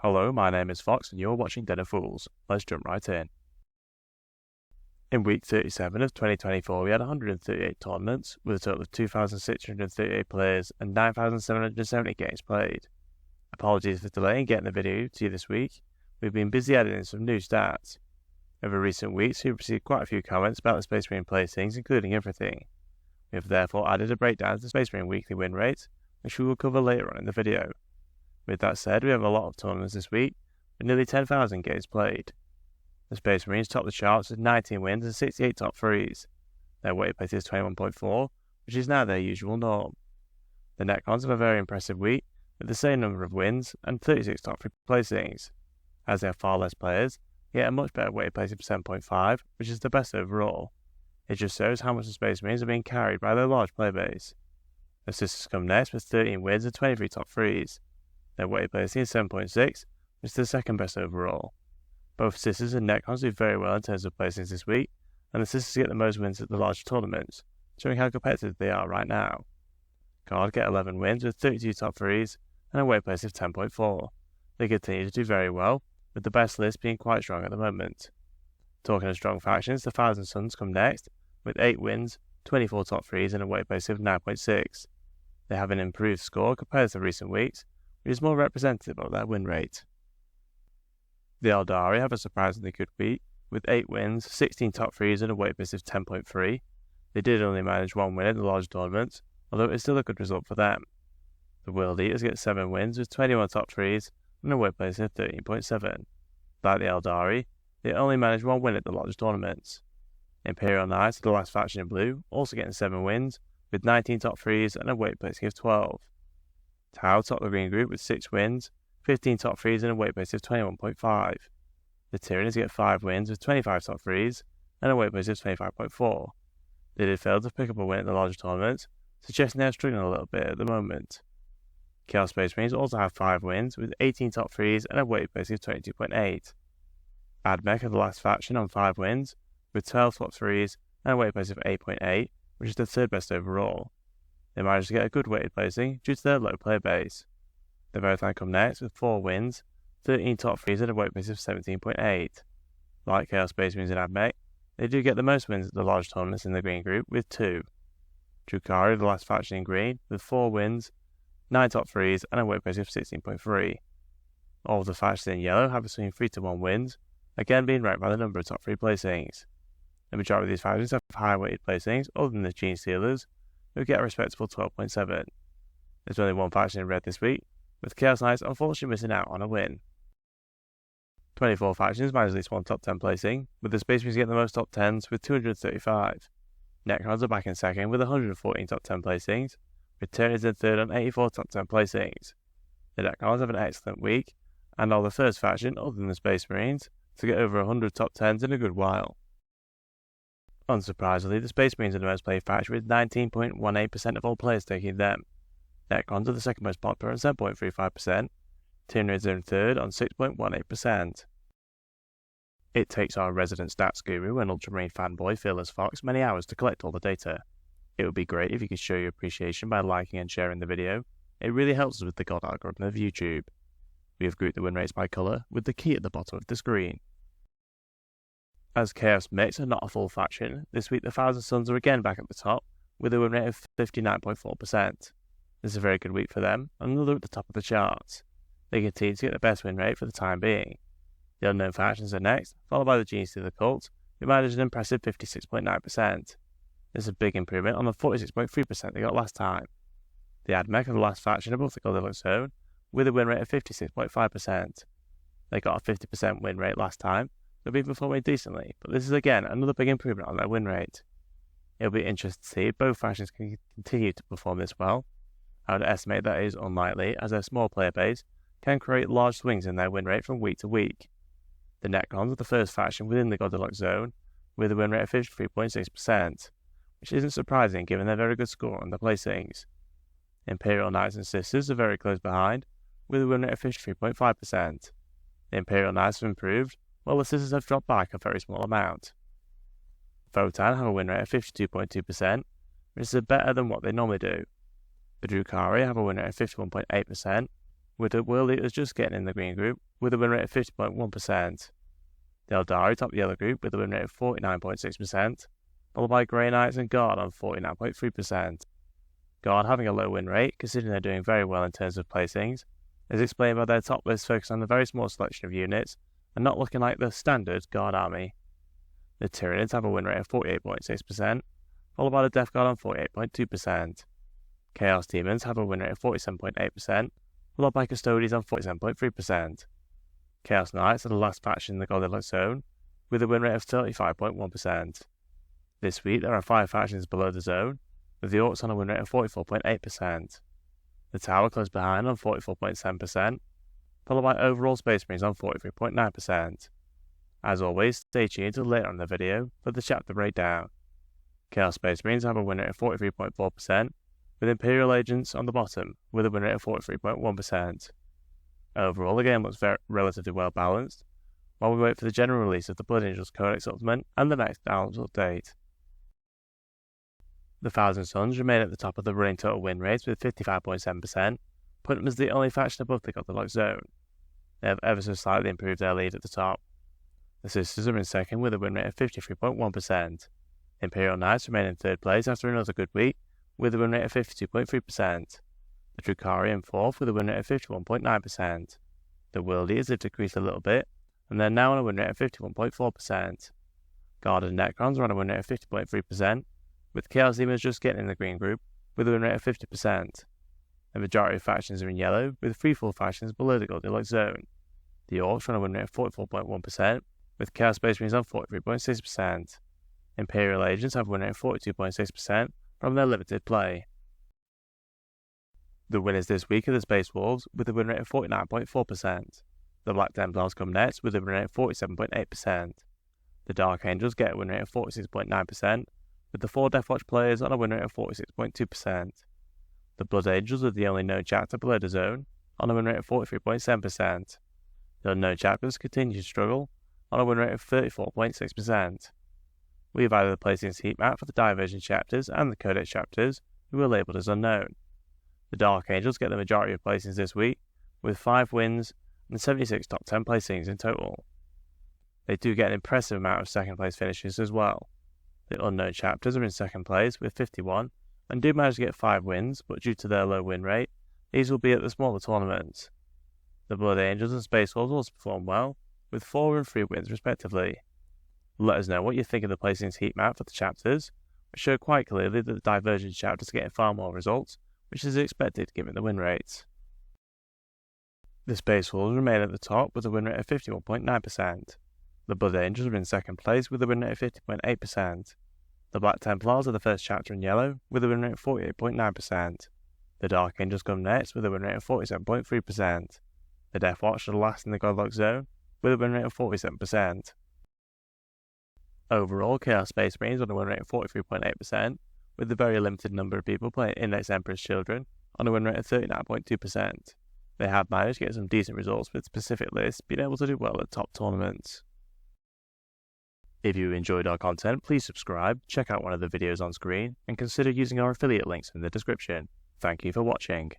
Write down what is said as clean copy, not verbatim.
Hello, my name is Fox and you're watching Den of Fools. Let's jump right in. In week 37 of 2024 we had 138 tournaments with a total of 2,638 players and 9,770 games played. Apologies for delaying getting the video to you this week. We've been busy adding in some new stats. Over recent weeks we've received quite a few comments about the Space Marine placings, including everything. We have therefore added a breakdown of the Space Marine weekly win rate, which we will cover later on in the video. With that said, we have a lot of tournaments this week, with nearly 10,000 games played. The Space Marines top the charts with 19 wins and 68 top 3s. Their weighted place is 21.4, which is now their usual norm. The Necrons have a very impressive week, with the same number of wins and 36 top 3 placings. As they have far less players, they get a much better weighted place of 7.5, which is the best overall. It just shows how much the Space Marines are being carried by their large player base. The Sisters come next with 13 wins and 23 top 3s. Their weighted placing is 7.6, which is the second best overall. Both Sisters and Necrons do very well in terms of placings this week, and the Sisters get the most wins at the larger tournaments, showing how competitive they are right now. Guard get 11 wins with 32 top 3s and a weighted place of 10.4. They continue to do very well, with the best list being quite strong at the moment. Talking of strong factions, the Thousand Sons come next, with 8 wins, 24 top 3s and a weighted place of 9.6. They have an improved score compared to recent weeks, which is more representative of their win rate. The Eldari have a surprisingly good week, with 8 wins, 16 top 3s and a weight place of 10.3. They did only manage 1 win in the large tournaments, although it's still a good result for them. The World Eaters get 7 wins with 21 top 3s and a weight place of 13.7. Like the Eldari, they only managed 1 win at the large tournaments. Imperial Knights, the last faction in blue, also getting 7 wins, with 19 top 3s and a weight placing of 12. Tau top the green group with 6 wins, 15 top 3s and a weight place of 21.5. The Tyranids get 5 wins with 25 top 3s and a weight place of 25.4. They did fail to pick up a win at the larger tournaments, suggesting they are struggling a little bit at the moment. Chaos Space Marines also have 5 wins with 18 top 3s and a weight place of 22.8. Admech are the last faction on 5 wins, with 12 top 3s and a weight place of 8.8, which is the third best overall. They managed to get a good weighted placing due to their low player base. The Leviathan come next with 4 wins, 13 top 3s and a weight place of 17.8. Like Chaos Space Marines and Admech, they do get the most wins at the large tournaments in the green group with 2. Drukhari, the last faction in green, with 4 wins, 9 top 3s and a weight place of 16.3. All of the factions in yellow have between 3 to 1 wins, again being ranked by the number of top 3 placings. The majority of these factions have high weighted placings other than the Gene Stealers, who get a respectable 12.7. There's only one faction in red this week, with Chaos Knights unfortunately missing out on a win. 24 factions manage at least 1 top 10 placing, with the Space Marines getting the most top 10s with 235. Necrons are back in second with 114 top 10 placings, with Tyranids in third on 84 top 10 placings. The Necrons have an excellent week, and are the first faction other than the Space Marines to get over 100 top 10s in a good while. Unsurprisingly, the Space Marines are the most played faction with 19.18% of all players taking them. Necrons are the second most popular on 7.35%. Tyranids are in third on 6.18%. It takes our resident stats guru and Ultramarine fanboy Fearless Fox many hours to collect all the data. It would be great if you could show your appreciation by liking and sharing the video. It really helps us with the god algorithm of YouTube. We have grouped the win rates by colour, with the key at the bottom of the screen. As Chaos Mechs are not a full faction, this week the Thousand Sons are again back at the top, with a win rate of 59.4%. This is a very good week for them, and another at the top of the charts. They continue to get the best win rate for the time being. The Unknown factions are next, followed by the Gene Stealer Cult, who managed an impressive 56.9%. This is a big improvement on the 46.3% they got last time. The Admech are the last faction above the Goldilocks zone, with a win rate of 56.5%. They got a 50% win rate last time, they've been performing decently, but this is again another big improvement on their win rate. It'll be interesting to see if both factions can continue to perform this well. I would estimate that it is unlikely, as their small player base can create large swings in their win rate from week to week. The Necrons are the first faction within the Goldilocks zone, with a win rate of 53.6%, which isn't surprising given their very good score on the placings. Imperial Knights and Sisters are very close behind, with a win rate of 53.5%. The Imperial Knights have improved, while the Sisters have dropped back a very small amount. Votan have a win rate of 52.2%, which is better than what they normally do. The Drukhari have a win rate of 51.8%, with the World Eaters just getting in the green group with a win rate of 50.1%. The Eldari top the yellow group with a win rate of 49.6%, followed by Grey Knights and Guard on 49.3%. Guard having a low win rate, considering they're doing very well in terms of placings, is explained by their top list focusing on a very small selection of units and not looking like the standard Guard army. The Tyranids have a win rate of 48.6%, followed by the Death Guard on 48.2%. Chaos Demons have a win rate of 47.8%, followed by Custodians on 47.3%. Chaos Knights are the last faction in the Goldilocks zone, with a win rate of 35.1%. This week there are 5 factions below the zone, with the Orcs on a win rate of 44.8%. The Tower close behind on 44.7%, followed by overall Space Marines on 43.9%. As always, stay tuned until later on in the video for the chapter breakdown. Chaos Space Marines have a win rate of 43.4%, with Imperial Agents on the bottom with a win rate of 43.1%. Overall, the game looks relatively well balanced, while we wait for the general release of the Blood Angels Codex Supplement and the next balance update. The Thousand Sons remain at the top of the running total win rates with 55.7%, putting them as the only faction above the Goldilocks zone. They have ever so slightly improved their lead at the top. The Sisters are in second with a win rate of 53.1%. Imperial Knights remain in third place after another good week with a win rate of 52.3%. The Drukhari in fourth with a win rate of 51.9%. The World Eaters have decreased a little bit, and they're now on a win rate of 51.4%. Guard and Necrons are on a win rate of 50.3%, with Chaos Demons just getting in the green group with a win rate of 50%. The majority of factions are in yellow, with 3 full factions below the Goldilocks zone. The Orcs are on a win rate of 44.1%, with Chaos Space Marines on 43.6%. Imperial Agents have a win rate of 42.6% from their limited play. The winners this week are the Space Wolves with a win rate of 49.4%. The Black Templars come next with a win rate of 47.8%. The Dark Angels get a win rate of 46.9%, with the 4 Deathwatch players on a win rate of 46.2%. The Blood Angels are the only known chapter below the zone, on a win rate of 43.7%. The unknown chapters continue to struggle, on a win rate of 34.6%. We have added the placings heat map for the Divergent Chapters and the Codex Chapters, who are labelled as unknown. The Dark Angels get the majority of placings this week, with 5 wins and 76 top 10 placings in total. They do get an impressive amount of second place finishes as well. The Unknown Chapters are in second place with 51 and do manage to get 5 wins, but due to their low win rate, these will be at the smaller tournaments. The Blood Angels and Space Wolves also perform well, with 4 and 3 wins respectively. Let us know what you think of the placings heat map for the chapters, which show quite clearly that the Divergent Chapters are getting far more results, which is expected given the win rates. The Space Wolves remain at the top with a win rate of 51.9%. The Blood Angels are in second place with a win rate of 50.8%. The Black Templars are the first chapter in yellow with a win rate of 48.9%. The Dark Angels come next with a win rate of 47.3%. The Deathwatch are the last in the Goldilocks zone with a win rate of 47%. Overall, Chaos Space Marines on a win rate of 43.8%, with a very limited number of people playing Index Emperor's Children on a win rate of 39.2%. They have managed to get some decent results with specific lists being able to do well at top tournaments. If you enjoyed our content, please subscribe, check out one of the videos on screen, and consider using our affiliate links in the description. Thank you for watching.